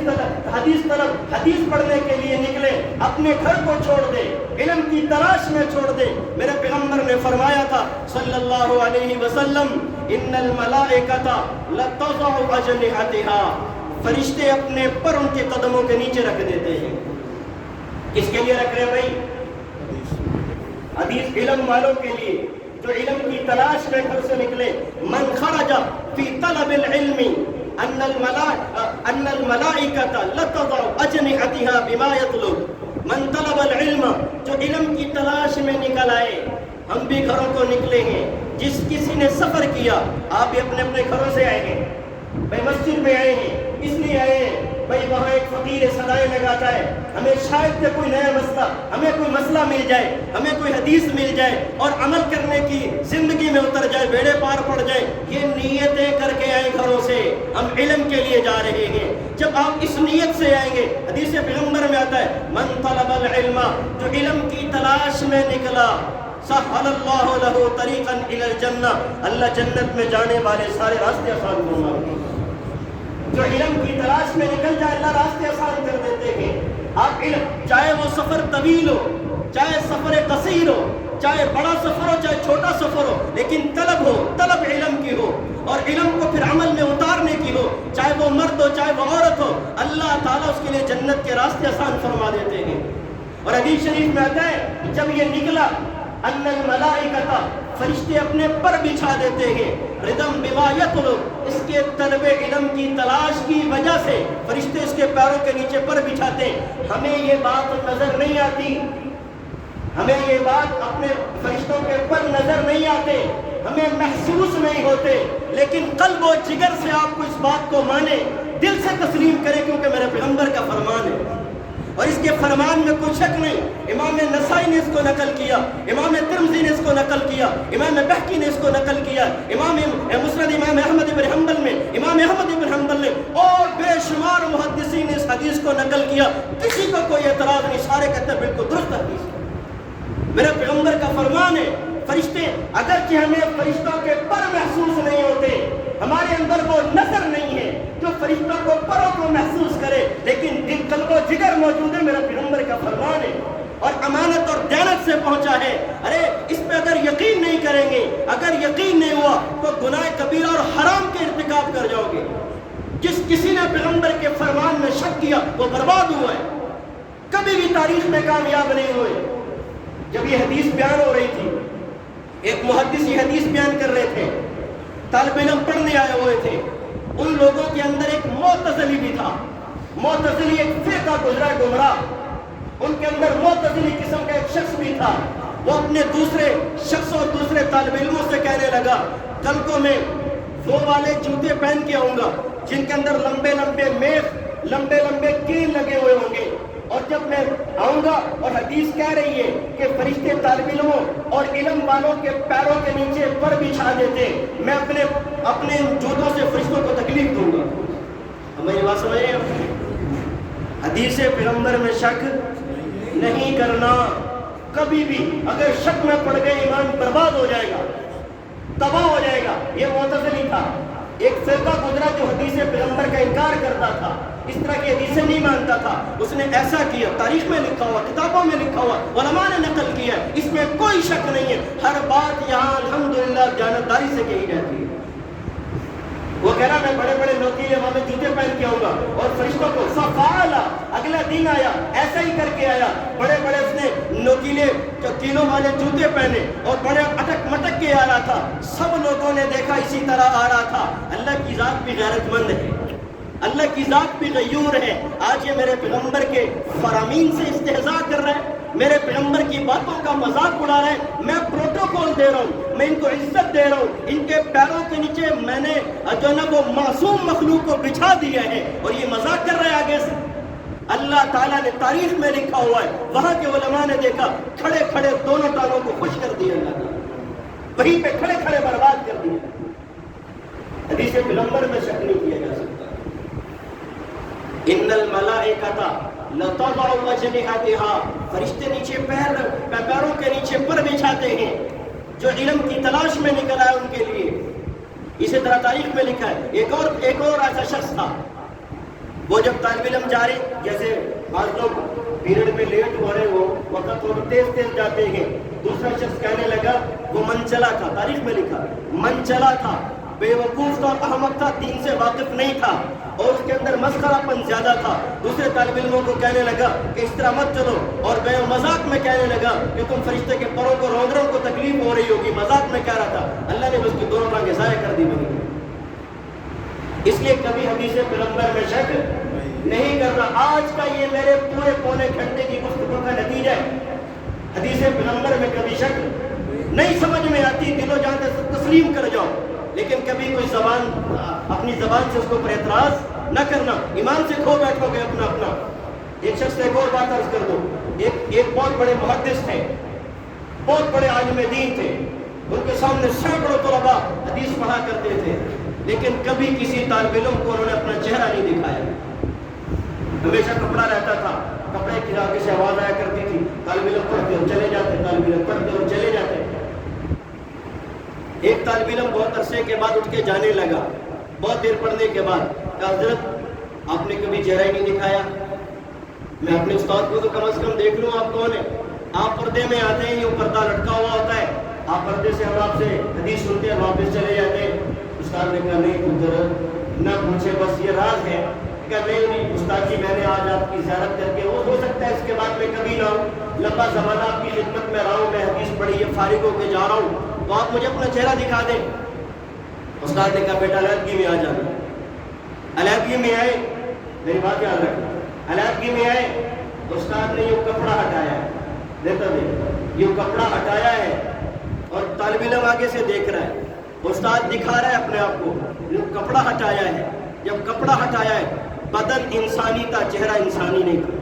پڑھنے کے لیے نکلے اپنے گھر کو چھوڑ دے، علم کی تلاش میں چھوڑ دے، میرے پیغمبر نے فرمایا تھا صلی اللہ علیہ وسلم ان الملائکۃ لتضع اجنحتها، فرشتے اپنے پر ان کے قدموں کے نیچے رکھ دیتے ہیں۔ کس کے لیے رکھ رہے ہیں بھائی؟ حدیث علم والوں کے لیے جو علم کی تلاش میں گھر سے نکلے، من خرج فی طلب العلم ان الملائکۃ لتضع اجنحتها بما يطلب، من طلب العلم، جو علم کی تلاش میں نکل آئے، ہم بھی گھروں کو نکلے ہیں، جس کسی نے سفر کیا، آپ بھی اپنے اپنے گھروں سے آئے ہیں، بھائی مسجد میں آئے ہیں اس لیے آئے ہیں بھائی وہاں ایک فقیر صدائیں لگاتا ہے، ہمیں شاید سے کوئی نیا مسئلہ، ہمیں کوئی مسئلہ مل جائے، ہمیں کوئی حدیث مل جائے اور عمل کرنے کی زندگی میں اتر جائے، بیڑے پار پڑ جائے، یہ نیتیں کر کے آئیں گھروں سے، ہم علم کے لیے جا رہے ہیں۔ جب آپ اس نیت سے آئیں گے، حدیث پیغمبر میں آتا ہے من طلب العلم، جو علم کی تلاش میں نکلا، سہل اللہ لہ طریقا الی الجنہ، اللہ جنت میں جانے والے سارے راستے آسان فرما دیں گے۔ جو علم کی تلاش میں نکل جائے اللہ راستے آسان کر دیتے ہیں۔ آپ علم، چاہے وہ سفر طویل ہو، چاہے سفر قصیر ہو، چاہے بڑا سفر ہو چاہے چھوٹا سفر ہو، لیکن طلب ہو، طلب علم کی ہو اور علم کو پھر عمل میں اتارنے کی ہو، چاہے وہ مرد ہو چاہے وہ عورت ہو، اللہ تعالیٰ اس کے لیے جنت کے راستے آسان فرما دیتے ہیں۔ اور حدیث شریف میں آتا ہے جب یہ نکلا ان الملائکۃ، فرشتے اپنے پر بچھا دیتے ہیں، ردم بما یطلب، اس کے طلب علم کی تلاش کی وجہ سے فرشتے اس کے پیروں کے نیچے پر بچھاتے ہیں۔ ہمیں یہ بات نظر نہیں آتی، ہمیں یہ بات اپنے فرشتوں کے پر نظر نہیں آتے، ہمیں محسوس نہیں ہوتے، لیکن قلب و جگر سے آپ کو اس بات کو مانے، دل سے تسلیم کرے، کیونکہ میرے پیغمبر کا فرمان ہے اور اس کے فرمان میں کوئی شک نہیں۔ امام نسائی نے اس کو نقل کیا، امام ترمذی نے اس کو نقل کیا، امام بہقی نے اس کو نقل کیا، امام مسند امام احمد بن حنبل میں امام احمد بن حنبل نے اور بے شمار محدثین نے اس حدیث کو نقل کیا، کسی کو کوئی اعتراض نہیں، سارے کہتے ہیں بالکل درست حدیث ہے۔ میرے پیغمبر کا فرمان ہے فرشتے، اگرچہ ہمیں فرشتوں کے پر محسوس نہیں ہوتے، ہمارے اندر وہ نظر نہیں ہے جو فرشتوں کو پروں کو محسوس کرے، لیکن دل قلب و جگر موجود ہے، میرا پیغمبر کا فرمان ہے اور امانت اور دیانت سے پہنچا ہے۔ ارے اس پہ اگر یقین نہیں کریں گے، اگر یقین نہیں ہوا تو گناہ کبیرہ اور حرام کے ارتکاب کر جاؤ گے۔ کسی نے پیغمبر کے فرمان میں شک کیا وہ برباد ہوا ہے، کبھی بھی تاریخ میں کامیاب نہیں ہوئے۔ جب یہ حدیث بیان ہو رہی تھی، ایک محدث یہ حدیث بیان کر رہے تھے، طالب علم پڑھنے آئے ہوئے تھے، ان لوگوں کے اندر ایک معتزلی بھی تھا، معتزلی ایک فرقہ گزرا گمراہ، ان کے اندر معتزلی قسم کا ایک شخص بھی تھا۔ وہ اپنے دوسرے شخص اور دوسرے طالب علموں سے کہنے لگا کل کو میں وہ والے جوتے پہن کے آؤں گا جن کے اندر لمبے لمبے میخ، لمبے لمبے کیل لگے ہوئے ہوں گے، اور جب میں آؤں گا اور حدیث کہہ رہی ہے کہ فرشتے طالب علموں اور علم والوں کے پیروں کے نیچے پر بچھا دیتے، میں اپنے جوتوں سے فرشتوں کو تکلیف دوں گا۔ ہمیں یہ بات سمجھ رہے ہیں؟ حدیث پیغمبر میں شک نہیں کرنا، کبھی بھی اگر شک میں پڑ گئے ایمان برباد ہو جائے گا، تباہ ہو جائے گا۔ یہ معتزلی تھا، ایک فرقہ گزرا جو حدیث پیغمبر کا انکار کرتا تھا، اس طرح کی حدیثیں نہیں مانتا تھا، اس نے ایسا کیا، تاریخ میں لکھا ہوا، کتابوں میں لکھا ہوا، علماء نے نقل کیا، اس میں کوئی شک نہیں ہے، ہر بات یہاں الحمدللہ جانبداری سے کہی جاتی ہے۔ وہ کہہ رہا میں بڑے بڑے نوکیلے والے جوتے پہن کے آؤں گا، اور فرشتوں کو فعالا، اگلا دن آیا ایسا ہی کر کے آیا، بڑے بڑے اس نے نوکیلے کیلوں والے جوتے پہنے اور بڑے اٹک مٹک کے آ رہا تھا، سب لوگوں نے دیکھا اسی طرح آ رہا تھا۔ اللہ کی ذات بھی غیرت مند ہے، اللہ کی ذات بھی غیور ہے۔ آج یہ میرے پیغمبر کے فرامین سے استہزاء کر رہا ہے، میرے پیغمبر کی باتوں کا مذاق اڑا رہا ہے، میں پروٹوکول دے رہا ہوں، میں ان کو عزت دے رہا ہوں، ان کے پیروں کے نیچے میں نے جو نا وہ معصوم مخلوق کو بچھا دیا ہے، اور یہ مذاق کر رہا ہے آگے سے۔ اللہ تعالیٰ نے تاریخ میں لکھا ہوا ہے، وہاں کے علماء نے دیکھا کھڑے کھڑے دونوں ٹانگوں کو خوش کر دیا، اللہ تعالیٰ وہیں پہ کھڑے کھڑے برباد کر دیا۔ حدیث پیغمبر میں شک نہیں کیا جا سکتا۔ ان الملائکۃ لتضع اجنحتها، فرشتے نیچے پیروں کے نیچے پر بچھاتے ہیں جو علم کی تلاش میں نکل آئے ان کے لیے۔ اسی طرح تاریخ میں لکھا ہے ایک اور ایسا شخص تھا، وہ جب طالب علم جا رہے، جیسے بعض لوگ پیریڈ میں لیٹ ہو رہے ہو، وقت تھوڑا تیز تیز جاتے ہیں، دوسرا شخص کہنے لگا، وہ من چلا تھا، تاریخ میں لکھا من چلا تھا، بے وقوف تھا، احمق تھا، دین سے واقف نہیں تھا، اور اس کے اندر مسخرہ پن زیادہ تھا۔ دوسرے طالب علموں کو کہنے لگا کہ اس طرح مت چلو، اور بے مذاق میں کہنے لگا کہ تم فرشتے کے پروں کو روندروں کو تکلیف ہو رہی ہوگی، مذاق میں کہہ رہا تھا۔ اللہ نے اس کی دونوں ٹانگیں ضائع کر دی بنی۔ اس لیے کبھی حدیث پیغمبر میں شک نہیں کرنا۔ آج کا یہ میرے پورے پونے گھنٹے کی گفتگو کا نتیجہ ہے، حدیث پیغمبر میں کبھی شک نہیں سمجھ میں آتی، دل و جان سے تسلیم کر جاؤ، لیکن کبھی کوئی اپنی زبان سے اس کو پر اعتراض نہ کرنا، ایمان سے کھو بیٹھو گے اپنا اپنا۔ ایک شخص ایک اور بات عرض کر دو، ایک بہت بڑے محدث تھے، بہت بڑے عالم دین تھے، ان کے سامنے سینکڑوں طلباء حدیث پڑھا کرتے تھے، لیکن کبھی کسی طالب علم کو انہوں نے اپنا چہرہ نہیں دکھایا۔ ہمیشہ کپڑا رہتا تھا، کپڑے کی آگے سے آواز آیا کرتی تھی، طالب علم پڑھتے اور چلے جاتے، طالب علم پڑھتے اور چلے جاتے۔ ایک طالب علم بہت عرصے کے بعد اٹھ کے جانے لگا، بہت دیر پڑھنے کے بعد، کہ حضرت آپ نے کبھی چہرہ ہی نہیں دکھایا، میں اپنے استاد کو تو کم از کم دیکھ لوں آپ کون ہیں۔ آپ پردے میں آتے ہیں، یہ پردہ لٹکا ہوا ہوتا ہے، آپ پردے سے ہم آپ سے حدیث سنتے ہیں، واپس چلے جاتے ہیں۔ استاد نے کہا نہیں حضرت نہ پوچھے، بس یہ راز ہے۔ کہ نہیں استاد جی، میں نے آج آپ کی زیارت کر کے، وہ ہو سکتا ہے اس کے بعد میں کبھی نہ ہوں، لمبا زمانہ آپ کی خدمت میں رہا ہوں، میں حدیث پڑھی ہے، فارغ ہو کے جا رہا ہوں، تو آپ مجھے اپنا چہرہ دکھا دیں۔ استاد نے کہا بیٹا علیحدگی میں آ جانا۔ علیحدگی میں آئے، میری بات یاد رکھنا، علیحدگی میں آئے تو استاد نے یہ کپڑا ہٹایا ہے، دیکھتا دیکھ یہ کپڑا ہٹایا ہے، اور طالب علم آگے سے دیکھ رہا ہے، استاد دکھا رہا ہے اپنے آپ کو، یہ کپڑا ہٹایا ہے۔ جب کپڑا ہٹایا ہے، بدن انسانی تھا، چہرہ انسانی نہیں تھا،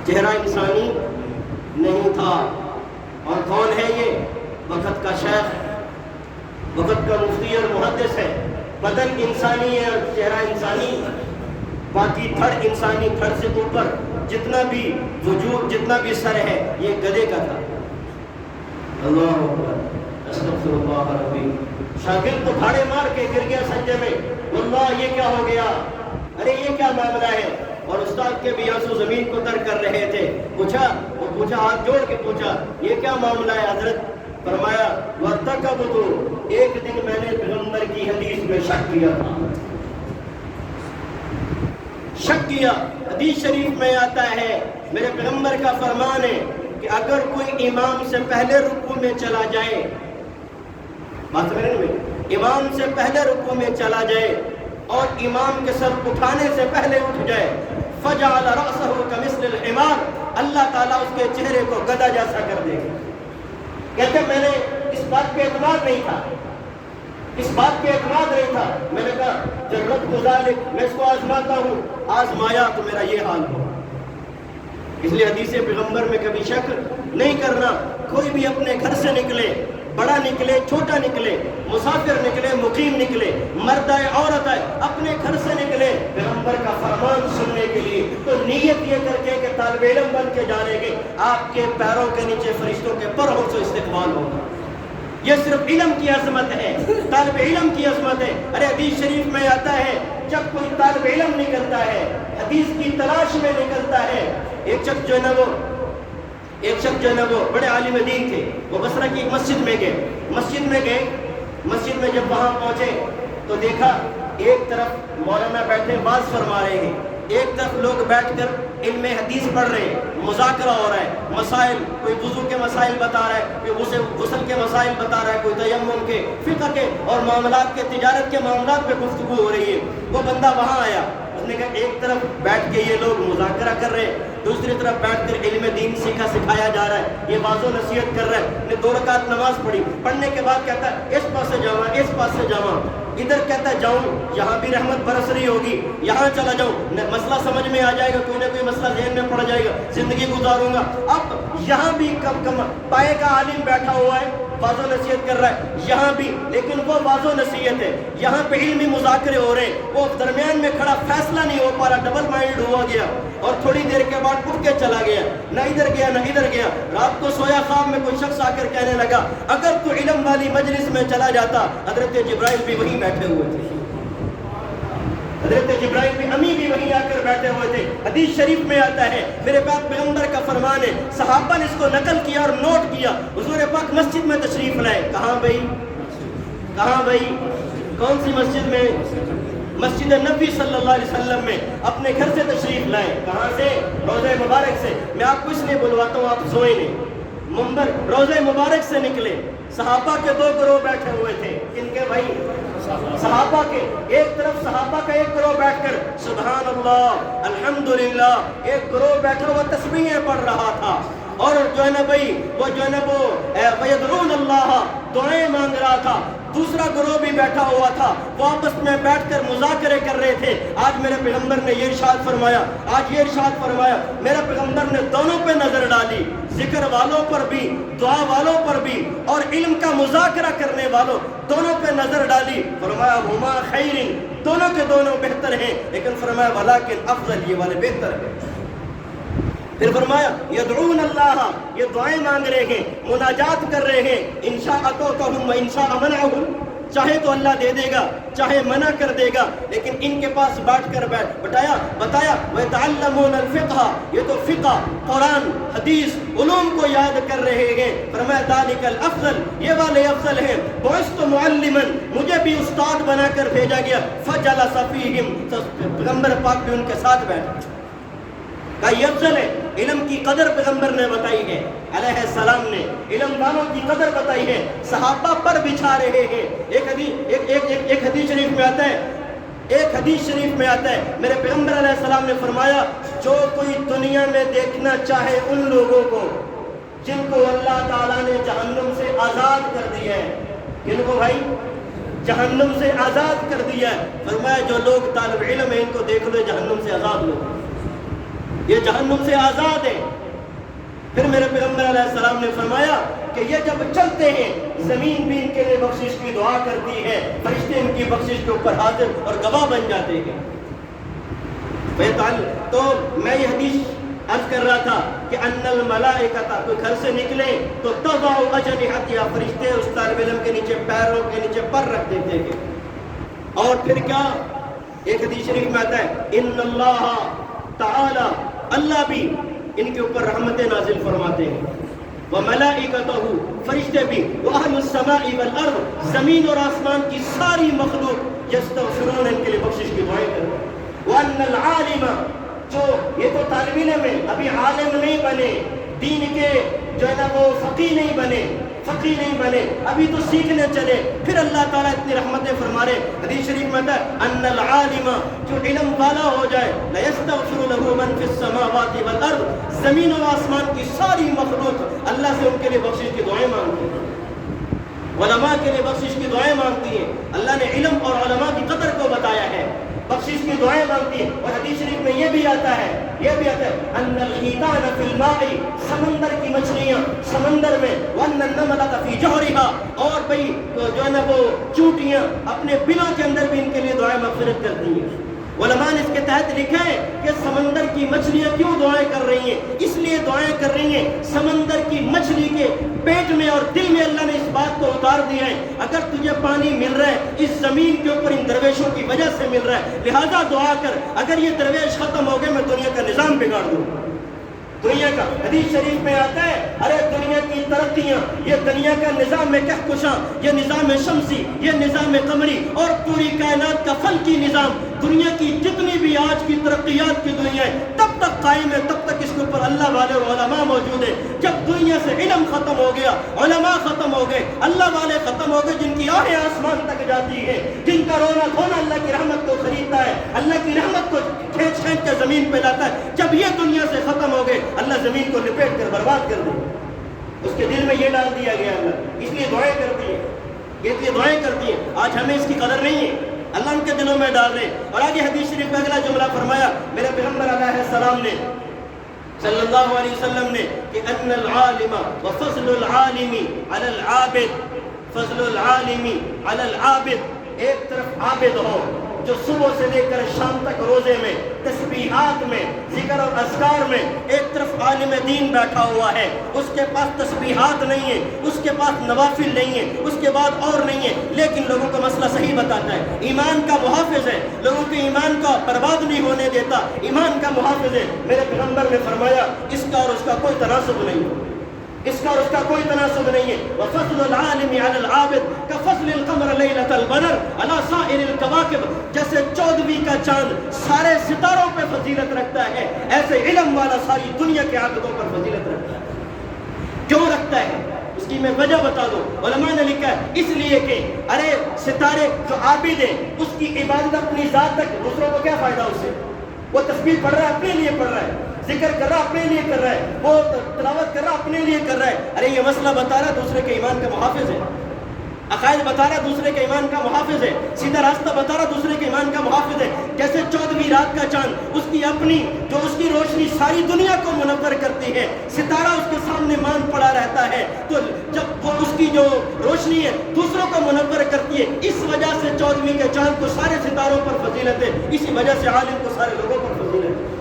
چہرہ انسانی نہیں تھا۔ اور کون ہے یہ؟ وقت کا شیخ، وقت کا مفتی اور محدث ہے۔ بدن انسانی ہے اور چہرہ انسانی، باقی تھڑ انسانی، تھڑ سے اوپر جتنا بھی وجود، جتنا بھی سر ہے، یہ گدھے کا تھا۔ اللہ اکبر، استغفر اللہ ربی۔ شاگرد تو بھاڑے مار کے گر گیا سجدے میں، واللہ یہ کیا ہو گیا، ارے یہ کیا معاملہ ہے؟ اور استاد کے بھی آنسو زمین کو تر کر رہے تھے۔ پوچھا، ہاتھ جوڑ کے پوچھا یہ کیا معاملہ ہے حضرت؟ فرمایا وَارْتَكَبْتُ، ایک دن میں نے پیغمبر کی حدیث میں شک کیا تھا، شک کیا۔ حدیث شریف میں آتا ہے، میرے پیغمبر کا فرمان ہے کہ اگر کوئی امام سے پہلے رکوع میں چلا جائے، بات سمجھ رہے ہیں، امام سے پہلے رکوع میں چلا جائے اور امام کے سر اٹھانے سے پہلے اٹھ جائے، فَجَعَلَ رَأْسَهُ كَمِثْلِ الْحِمَارِ، اللہ تعالیٰ اس کے چہرے کو گدھا جیسا کر دے گا۔ کہتے میں نے اس بات پہ اعتماد نہیں تھا، اس بات پہ اعتماد نہیں تھا، میں نے کہا جرت گزارک، میں اس کو آزماتا ہوں، آزمایا تو میرا یہ حال ہو۔ اس لیے حدیث پیغمبر میں کبھی شک نہیں کرنا۔ کوئی بھی اپنے گھر سے نکلے، بڑا نکلے، چھوٹا نکلے، مسافر نکلے، مقیم نکلے، مرد ہے، عورت ہے، اپنے گھر سے نکلے پیغمبر کا فرمان سننے کے لیے، تو نیت یہ کر کے کہ طالب علم بن کے جانے گے، آپ کے پیروں کے نیچے فرشتوں کے پروں سے استقبال ہوگا۔ یہ صرف علم کی عظمت ہے، طالب علم کی عظمت ہے۔ ارے حدیث شریف میں آتا ہے جب کوئی طالب علم نکلتا ہے، حدیث کی تلاش میں نکلتا ہے، ایک شخص جو ہے نا وہ بڑے عالم دین تھے، وہ بصرہ کی ایک مسجد میں گئے، مسجد میں جب وہاں پہنچے تو دیکھا ایک طرف مولانا بیٹھے باز فرما رہے ہیں، ایک طرف لوگ بیٹھ کر علم حدیث پڑھ رہے ہیں، مذاکرہ ہو رہا ہے، مسائل، کوئی وضو کے مسائل بتا رہا ہے، کوئی غسل کے مسائل بتا رہا ہے، کوئی تیمم کے، فقہ کے اور معاملات کے، تجارت کے معاملات پہ گفتگو ہو رہی ہے۔ وہ بندہ وہاں آیا، اس نے کہا ایک طرف بیٹھ کے یہ لوگ مذاکرہ کر رہے ہیں، دوسری طرف بیٹھ کر علم دین سیکھا سکھایا جا رہا ہے، یہ واضح نصیحت کر رہا ہے۔ نے 2 رکعت نماز پڑھی، پڑھنے کے بعد کہتا ہے اس پاس سے جاؤں، اس پاس سے جاؤں، ادھر کہتا ہے جاؤں، یہاں بھی رحمت برس رہی ہوگی، یہاں چلا جاؤں، مسئلہ سمجھ میں آ جائے گا، کوئی نہ کوئی مسئلہ ذہن میں پڑ جائے گا، زندگی گزاروں گا۔ اب یہاں بھی کم پائے کا عالم بیٹھا ہوا ہے، واضح نصیحت کر رہا ہے، یہاں بھی، لیکن وہ واضح نصیحت ہے، یہاں پہ علمی مذاکرے ہو رہے ہیں، وہ درمیان میں کھڑا فیصلہ نہیں ہو پا رہا، ڈبل مائنڈ ہوا گیا، اور تھوڑی دیر کے بعد اٹھ کے چلا گیا، نہ ادھر گیا نہ ادھر گیا۔ رات کو سویا خواب میں کوئی شخص آ کر کہنے لگا اگر تو علم والی مجلس میں چلا جاتا، حضرت جبرائیل بھی وہیں بیٹھے ہوئے تھے، حضرت جبرائیل بھی امی بھی وہیں آ کر بیٹھے ہوئے تھے۔ حدیث شریف میں آتا ہے، میرے پاک پیغمبر کا فرمان ہے، صحابہ نے اس کو نقل کیا اور نوٹ کیا، حضور پاک مسجد میں تشریف لائے، کہاں بھائی، کون سی مسجد میں؟ مسجد نبی صلی اللہ علیہ وسلم میں، اپنے گھر سے تشریف لائے، کہاں سے؟ روضہ مبارک سے۔ میں آپ کو اس لیے بلواتا ہوں، آپ سوئے نہیں، منبر روضہ مبارک سے نکلے، صحابہ کے 2 گروہ بیٹھے ہوئے تھے، کن کے بھائی؟ صحابہ کے، ایک طرف صحابہ کا ایک گروہ بیٹھ کر سبحان اللہ الحمدللہ، ایک گروہ بیٹھا ہوا تسبیحیں پڑھ رہا تھا، اور جو ہے نا بھائی وہ جو ہے نا وہ وَيَدْعُونَ اللَّهَ دعائیں مانگ رہا تھا۔ دوسرا گروہ بھی بیٹھا ہوا تھا، وہ آپس میں بیٹھ کر مذاکرے کر رہے تھے۔ آج میرے پیغمبر نے یہ ارشاد فرمایا، میرے پیغمبر نے دونوں پہ نظر ڈالی، ذکر والوں پر بھی، دعا والوں پر بھی، اور علم کا مذاکرہ کرنے والوں دونوں پہ نظر ڈالی۔ فرمایا ہما خیر، دونوں کے دونوں بہتر ہیں، لیکن فرمایا ولیکن افضل، یہ والے بہتر ہیں۔ پھر فرمایا یدعون اللہ، یہ دعائیں مانگ رہے ہیں، مناجات کر رہے ہیں، انشاء اطعتهم وانشاء منعهم، چاہے تو اللہ دے دے گا، چاہے منع کر دے گا، لیکن ان کے پاس بیٹھ کر بتایا وَيَتَعَلَّمُونَ الْفِقْهَ، یہ تو فقہ، قرآن، حدیث، علوم کو یاد کر رہے ہیں۔ فرمایا ذَلِكَ الْأَفْضَلِ، یہ والے افضل ہیں۔ بُعِثْتُ مُعَلِّمًا، مجھے بھی استاد بنا کر بھیجا گیا۔ فَجَلَسَ فِيهِمْ، پیغمبر پاک بھی ان کے ساتھ بیٹھے، کہا یہ افضل ہے۔ علم کی قدر پیغمبر نے بتائی ہے، علیہ السلام نے علم والوں کی قدر بتائی ہے، صحابہ پر بچھا رہے ہیں۔ ایک حدیث شریف میں آتا ہے میرے پیغمبر علیہ السلام نے فرمایا جو کوئی دنیا میں دیکھنا چاہے ان لوگوں کو جن کو اللہ تعالیٰ نے جہنم سے آزاد کر دیا ہے، جن کو بھائی جہنم سے آزاد کر دیا ہے، فرمایا جو لوگ طالب علم ہیں ان کو دیکھ لو، جہنم سے آزاد لوگ، یہ جہنم سے آزاد ہے۔ پھر میرے پیغمبر علیہ السلام نے فرمایا کہ یہ جب چلتے ہیں زمین بھی ان کے لیے بخشش کی دعا کرتی ہے، فرشتے ان کی بخشش کے اوپر حاضر اور گواہ بن جاتے ہیں۔ تو میں یہ حدیث عرض کر رہا تھا کہ ان الملائکۃ، کوئی گھر سے نکلے تو تضع اجنحتها، فرشتے اس طالب علم کے نیچے پیروں کے نیچے پر رکھ دیتے ہیں۔ اور پھر کیا، ایک حدیث شریف میں آتا ہے ان اللہ تعالی، اللہ بھی ان کے اوپر رحمتیں نازل فرماتے ہیں، وملائکتہ، فرشتے بھی، واہل السماء والارض، زمین اور آسمان کی ساری مخلوق یستغفرون، ان کے لیے بخشش کی دعائیں کرتے ہیں۔ وان العالم، جو یہ تو طالب علم ہے، ابھی عالم نہیں بنے، دین کے جو ہے نا وہ فقیہ نہیں بنے، ابھی تو سیکھنے چلے، پھر اللہ تعالیٰ اتنی رحمتیں فرما رہے۔ حدیث شریف میں ہے ان العالم، جو علم والا ہو جائے، لَيَسْتَغْفِرُ لَهُ مَنْ فِي السَّمَاوَاتِ وَالْأَرْضِ، زمین و آسمان کی ساری مخلوق اللہ سے ان کے لیے بخشش کی دعائیں مانگتی ہیں، علماء کے لیے بخشش کی دعائیں مانگتی ہیں۔ اللہ نے علم اور علماء کی قدر کو بتایا ہے، بخشش کی دعائیں مانگتی ہیں۔ اور حدیث شریف میں یہ بھی آتا ہے ان الحیتان فی الماء، سمندر کی مچھلیاں سمندر میں، وان النملۃ فی جوہرها، اور بھئی جو ہے نا وہ چونٹیاں اپنے بلوں کے اندر بھی ان کے لیے دعائیں مغفرت کرتی ہیں۔ علماء نے اس کے تحت لکھا ہے کہ سمندر کی مچھلیاں کیوں دعائیں کر رہی ہیں، اس لیے دعائیں کر رہی ہیں سمندر کی مچھلی کے پیٹ میں اور دل میں اللہ نے اس بات کو اتار دیا ہے، اگر تجھے پانی مل رہا ہے اس زمین کے اوپر ان درویشوں کی وجہ سے مل رہا ہے، لہذا دعا کر، اگر یہ درویش ختم ہو گئے میں دنیا کا نظام بگاڑ دوں، دنیا کا۔ حدیث شریف میں آتا ہے ارے دنیا کی ترقیاں، یہ دنیا کا نظام کہکشاں، یہ نظام شمسی، یہ نظام قمری اور پوری کائنات کا فلکی نظام، دنیا کی جتنی بھی آج کی ترقیات کی دنیا ہے تب تک قائم ہے، تب تک اس کے اوپر اللہ والے اور علماء موجود ہیں۔ جب دنیا سے علم ختم ہو گیا، علماء ختم ہو گئے، اللہ والے ختم ہو گئے، جن کی آہیں آسمان تک جاتی ہے، جن کا رونا دھونا اللہ کی رحمت کو خریدتا ہے، اللہ کی رحمت کو کھینچ کھینچ کے زمین پہ لاتا ہے، جب یہ دنیا سے ختم ہو گئے اللہ زمین کو لپیٹ کر برباد کر دے، اس کے دل میں یہ ڈال دیا گیا اللہ، اس لیے دعائیں کرتی ہے، یہ دعائیں کرتی ہے۔ آج ہمیں اس کی قدر نہیں ہے، اللہ ان کے دلوں میں ڈال رہے۔ اور آگے حدیث شریف میں اگلا جملہ فرمایا میرے پیغمبر علیہ السلام نے صلی اللہ علیہ وسلم نے کہ ان العالم وفضل العالم علی العابد، فضل العالم علی العابد، ایک طرف عابد ہو جو صبح سے لے کر شام تک روزے میں، تسبیحات میں، ذکر اور اذکار میں، ایک طرف عالم دین بیٹھا ہوا ہے، اس کے پاس تسبیحات نہیں ہے، اس کے پاس نوافل نہیں ہے، اس کے بعد اور نہیں ہے، لیکن لوگوں کا مسئلہ صحیح بتاتا ہے، ایمان کا محافظ ہے، لوگوں کے ایمان کا برباد نہیں ہونے دیتا، ایمان کا محافظ ہے۔ میرے پیغمبر نے فرمایا اس کا اور اس کا کوئی تناسب نہیں ہے، اس کا اور اس کا کوئی تناسب نہیں ہے۔ وفضل العالم علی العابد کفضل القمر لیلۃ البدر علی سائر الکواکب، جیسے 14ویں کا چاند سارے ستاروں پہ فضیلت رکھتا ہے، ایسے علم والا ساری دنیا کے عابدوں پر فضیلت رکھتا ہے۔ کیوں رکھتا ہے اس کی میں وجہ بتا دوں۔ علماء نے لکھا ہے اس لیے کہ ارے ستارے جو عابد ہیں اس کی عبادت اپنی ذات تک، دوسروں کو کیا فائدہ اس سے، وہ تسبیح پڑھ رہا ہے اپنے لیے پڑھ رہا ہے، ذکر کر رہا اپنے لیے کر رہا ہے، وہ تلاوت کر رہا اپنے لیے کر رہا ہے، ارے یہ مسئلہ بتا رہا دوسرے کے ایمان کا محافظ ہے، عقائد بتا رہا دوسرے کے ایمان کا محافظ ہے، سیدھا راستہ بتا رہا دوسرے کے ایمان کا محافظ ہے. جیسے 14ویں رات کا چاند، اس کی اپنی جو اس کی روشنی ساری دنیا کو منور کرتی ہے، ستارہ اس کے سامنے مان پڑا رہتا ہے، تو جب وہ اس کی جو روشنی ہے دوسروں کو منور کرتی ہے، اس وجہ سے 14ویں کے چاند کو سارے ستاروں پر فضیلت ہے، اسی وجہ سے عالم کو سارے لوگوں پر فضیلت ہے.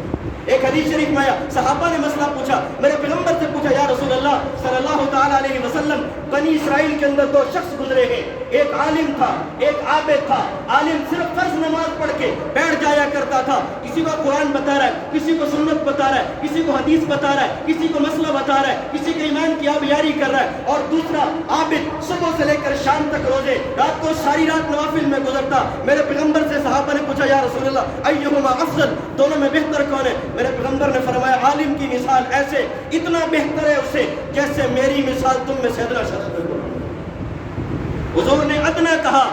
ایک حدیث شریف میں آیا، صحابہ نے مسئلہ پوچھا، میرے پیغمبر سے پوچھا، یا رسول اللہ صلی اللہ تعالیٰ علیہ وسلم، بنی اسرائیل کے اندر 2 شخص گزرے ہیں، ایک عالم تھا ایک عابد تھا. عالم صرف فرض نماز پڑھ کے بیٹھ جایا کرتا تھا، کسی کو قرآن بتا رہا ہے، کسی کو سنت بتا رہا ہے، کسی کو حدیث بتا رہا ہے، کسی کو مسئلہ بتا رہا ہے، کسی کے ایمان کی آبیاری کر رہا ہے. اور دوسرا عابد صبح سے لے کر شام تک روزے، رات کو ساری رات نوافل میں گزرتا. میرے پیغمبر سے صحابہ نے پوچھا، یا رسول اللہ ایہما افضل، دونوں میں بہتر کون ہے؟ میرے پیغمبر نے فرمایا، عالم کی مثال ایسے اتنا بہتر ہے اسے جیسے میری مثال تم میں سے ادنا شخص میں ہو. حضور نے ادنا کہا.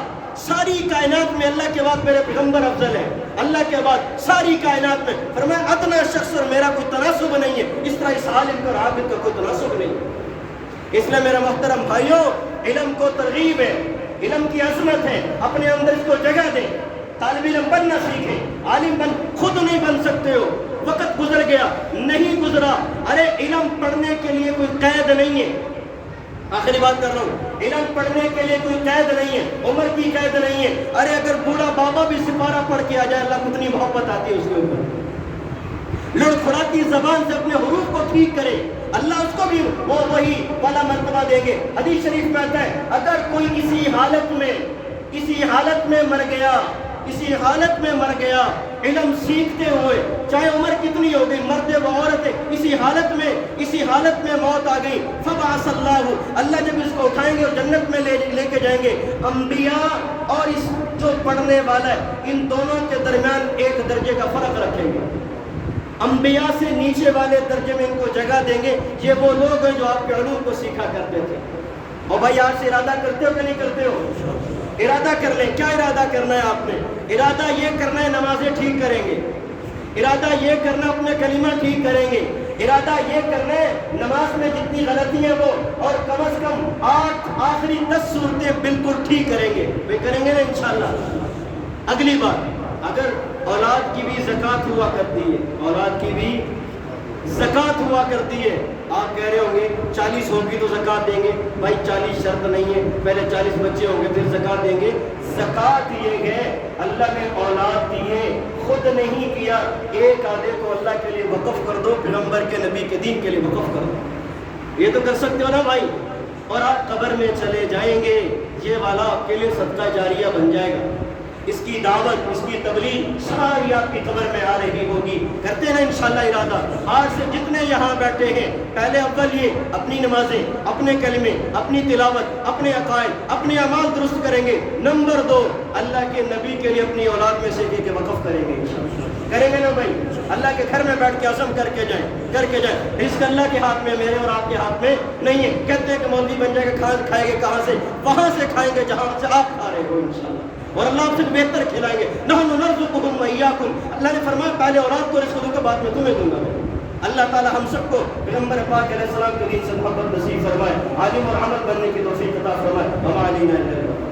ساری کائنات میں اللہ کے بعد میرے پیغمبر افضل ہے، اللہ کے بعد ساری کائنات میں. فرمایا ادنا شخص اور میرا کوئی تناسب نہیں ہے، اس طرح اس عالم کا اور عابد کا کوئی تناسب نہیں ہے. اس لیے میرا محترم بھائیوں، علم کو ترغیب ہے، علم کی عظمت ہے، اپنے اندر اس کو جگہ دیں. طالب علم بننا سیکھیں، عالم خود نہیں بن سکتے ہو. وقت گزر گیا، نہیں گزرا. ارے علم پڑھنے کے لیے کوئی قید نہیں ہے، آخری بات کر رہا ہوں، علم پڑھنے کے لیے کوئی قید نہیں ہے، عمر کی قید نہیں ہے. ارے اگر بوڑھا بابا بھی سپارہ پڑھ کے آ جائے، اللہ کتنی محبت آتی ہے اس کے اوپر. لڑکھڑاتی زبان سے اپنے حروف کو ٹھیک کرے، اللہ اس کو بھی وہی والا مرتبہ دیں گے. حدیث شریف میں آتا ہے، اگر کوئی کسی حالت میں مر گیا، کسی حالت میں مر گیا علم سیکھتے ہوئے، چاہے عمر کتنی ہو گئی، مرد و عورت ہے، اسی حالت میں موت آ گئی، فبعث اللہ جب اس کو اٹھائیں گے اور جنت میں لے کے جائیں گے. انبیاء اور اس جو پڑھنے والا ہے، ان دونوں کے درمیان ایک درجے کا فرق رکھیں گے. انبیاء سے نیچے والے درجے میں ان کو جگہ دیں گے. یہ وہ لوگ ہیں جو آپ کے علوم کو سیکھا کرتے تھے. اور بھائی آج سے ارادہ کرتے ہو کہ نہیں کرتے ہو؟ ارادہ کر لیں. کیا ارادہ کرنا ہے آپ نے؟ ارادہ یہ کرنا ہے نمازیں ٹھیک کریں گے، ارادہ یہ کرنا اپنے کلمہ ٹھیک کریں گے، ارادہ یہ کرنا ہے نماز میں جتنی غلطی ہیں وہ، اور کم از کم 8 آخری 10 صورتیں بالکل ٹھیک کریں گے. وہ کریں گے نا انشاءاللہ. اگلی بات، اگر اولاد کی بھی زکوٰۃ ہوا کرتی ہے، اولاد کی بھی زکوٰۃ ہوا کرتی ہے. آپ کہہ رہے ہوں گے 40 ہوگی تو زکوٰۃ دیں گے. بھائی 40 شرط نہیں ہے، پہلے 40 بچے ہوں گے پھر زکوٰۃ دیں گے. زکوٰۃ یہ ہے، اللہ نے اولاد دی ہے، خود نہیں کیا. ایک آدھے کو اللہ کے لیے وقف کر دو، پیغمبر کے نبی کے دین کے لیے وقف کر دو. یہ تو کر سکتے ہو نا بھائی. اور آپ قبر میں چلے جائیں گے، یہ والا آپ کے لیے صدقہ جاریہ بن جائے گا. اس کی دعوت، اس کی تبلیغ ساری آپ کی قبر میں آ رہی ہوگی. کرتے ہیں نا انشاءاللہ ارادہ. آج سے جتنے یہاں بیٹھے ہیں، پہلے اول یہ اپنی نمازیں، اپنے کلمے، اپنی تلاوت، اپنے عقائد، اپنے اعمال درست کریں گے. نمبر 2، اللہ کے نبی کے لیے اپنی اولاد میں سے ایک وقف کریں گے. کریں گے نا بھائی؟ اللہ کے گھر میں بیٹھ کے عزم کر کے جائیں. رزق اللہ کے ہاتھ میں، میرے اور آپ کے ہاتھ میں نہیں ہے. کہتے ہیں کہ مولوی بن جائے گا، کھائیں گے کہاں سے؟ وہاں سے کھائیں گے جہاں سے آپ کھا رہے ہو انشاءاللہ. اور اللہ آپ سے بہتر کھلائیں گے. نحن نرزقکم وإياکم. اللہ نے فرمایا پہلے اولاد کو رزق دوں گا، بعد میں تمہیں دوں گا. اللہ تعالی ہم سب کو پیغمبر پاک علیہ السلام کے دین سے محبت نصیب فرمائے، عالم اور عمل بننے کی توفیق عطا فرمائے. وما علینا الا البلاغ.